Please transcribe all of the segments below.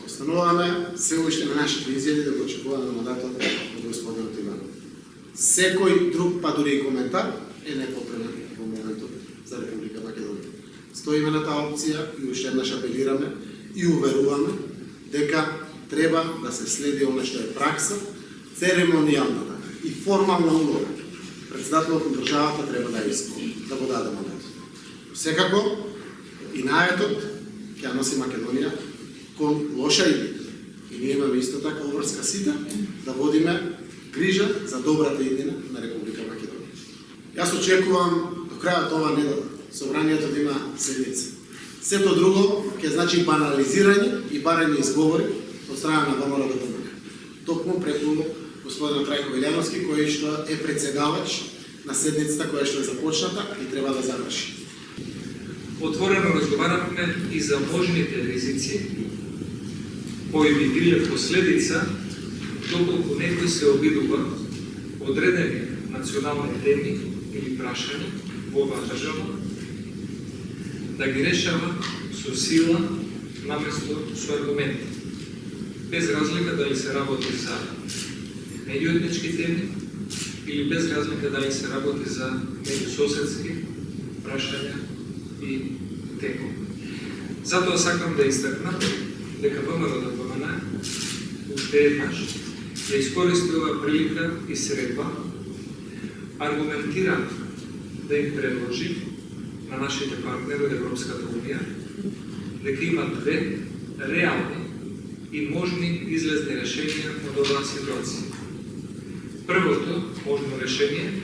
Остануваме се уште на нашите изјави да го очекуваме мандатот од господинот Иванов. Секој друг, па дури и коментар, е непотребен во моментот за Република Македонија. Стоиме на таа опција и уште еднаш апелираме и уверуваме дека треба да се следи оно што е пракса, церемонијалната и формална улога. Председателот на државата треба да исполни, да го даде мандат. Секако и наетот ќе ја носи Македонија кон лоша идеја. И ние имаме исто така обврска сите да водиме грижа за добрата иднина на Република Македонија. Јас очекувам до крајот ова недела собранието да има седница. Сето друго ќе значи банализирање и барање изговори од страна на ВМРО до ДНК. Токму преку господинот Трајко Велјановски, кој што е председавач на седницата која што е започната и треба да заврши. Отворено разговараме и за можните ризици кои би биле последица доколку некој се обидува одредени национални теми или прашања во оваа држава да ги решава со сила наместо со аргументи, без разлика дали се работи за меѓуетнички теми или без разлика дали се работи за меѓусоседски прашања и текови. Затоа сакам да истакнам дека ВМРО уште еднаш ја искористи оваа прилика и средба аргументирано да им предложи на нашите партнери од Европската Унија дека има две реални и можни излезни решенија од оваа ситуација. Првото можно решение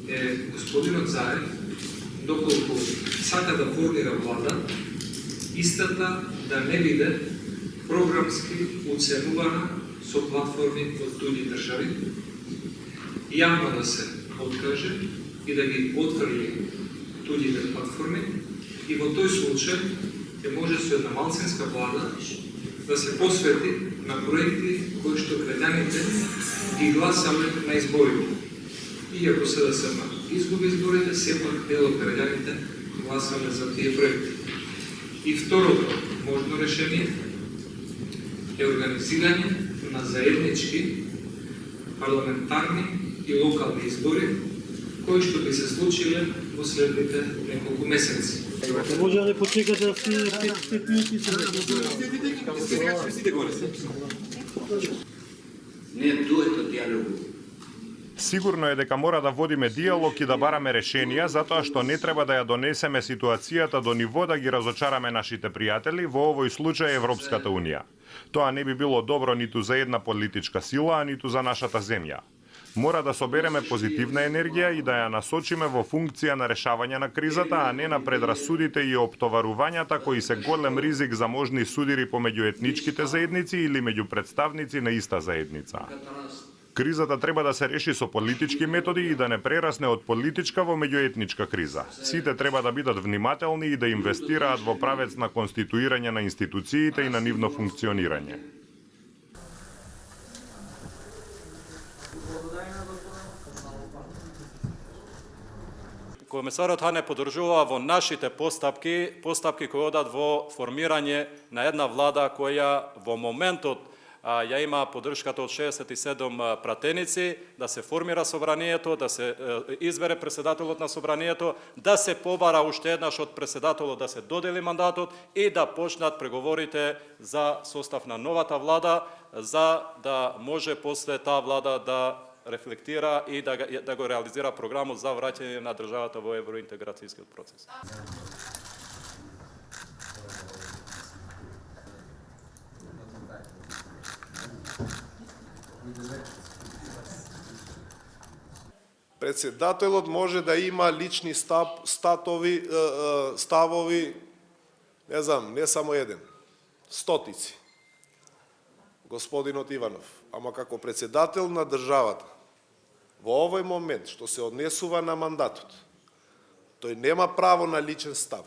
е господинот Заев, доколку сака да формира влада, истата да не биде програмски уценувана со платформи од туѓи држави, јавно да се откаже и да ги отфрли туѓите платформи, и во тој случај ќе може со една малцинска влада да се посвети на проекти кои што граѓаните ги гласале на изборите. И ако се да се изгуби изборите, сепак дел од граѓаните гласале за тие проекти. И второто можно решение е организирање на заеднички парламентарни и локални избори, кои што би се случиле во следните неколку месеци. Може да не почекате да стигне 5 минути се Не дуето диалогу. Сигурно е дека мора да водиме диалог и да бараме решенија, затоа што не треба да ја донесеме ситуацијата до ниво да ги разочараме нашите пријатели, во овој случај Европската Унија. Тоа не би било добро ниту за една политичка сила, а ниту за нашата земја. Мора да собереме позитивна енергија и да ја насочиме во функција на решавање на кризата, а не на предрасудите и оптоварувањата кои се голем ризик за можни судири помеѓу етничките заедници или меѓу представници на иста заедница. Кризата треба да се реши со политички методи и да не прерасне од политичка во меѓуетничка криза. Сите треба да бидат внимателни и да инвестираат во правец на конституирање на институциите и на нивно функционирање. Комесарот Хане подржува во нашите постапки кои одат во формирање на една влада која во моментот ја има поддршката од 67 пратеници, да се формира собранието, да се избере председателот на собранието, да се побара уште еднаш од председателот да се додели мандатот и да почнат преговорите за состав на новата влада, за да може после таа влада да рефлектира и да го реализира програмот за враќање на државата во евроинтеграцијскиот процес. Председателот може да има лични ставови, не знам, не само еден, стотици. Господинот Иванов, ама како председател на државата, во овој момент што се однесува на мандатот, тој нема право на личен став,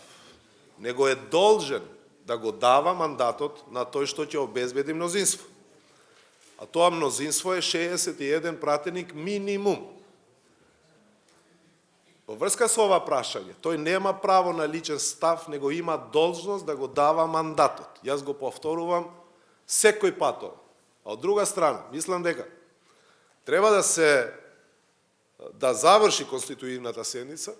него е должен да го дава мандатот на тој што ќе обезбеди мнозинство. А тоа мнозинство е 61 пратеник минимум. Во врска со ова прашање, тој нема право на личен став, него има должност да го дава мандатот. Јас го повторувам секој пат ова. А од друга страна, мислам дека треба да заврши конституивната седница,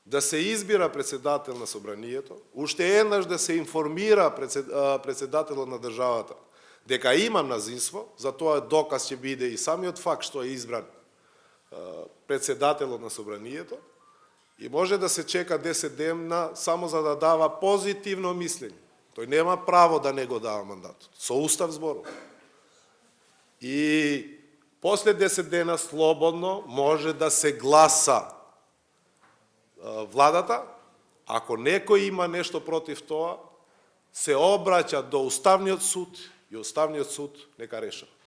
да се избира председател на собранието, уште еднаш да се информира председателот на државата дека има мнозинство, за тоа доказ ќе биде и самиот факт што е избран председателот на собранието, и може да се чека 10 дена само за да дава позитивно мислење. Тој нема право да не го дава мандатот. Со устав зборува. И после 10 дена слободно може да се гласа владата. Ако некој има нешто против тоа, се обраќа до Уставниот суд и Уставниот суд нека реша.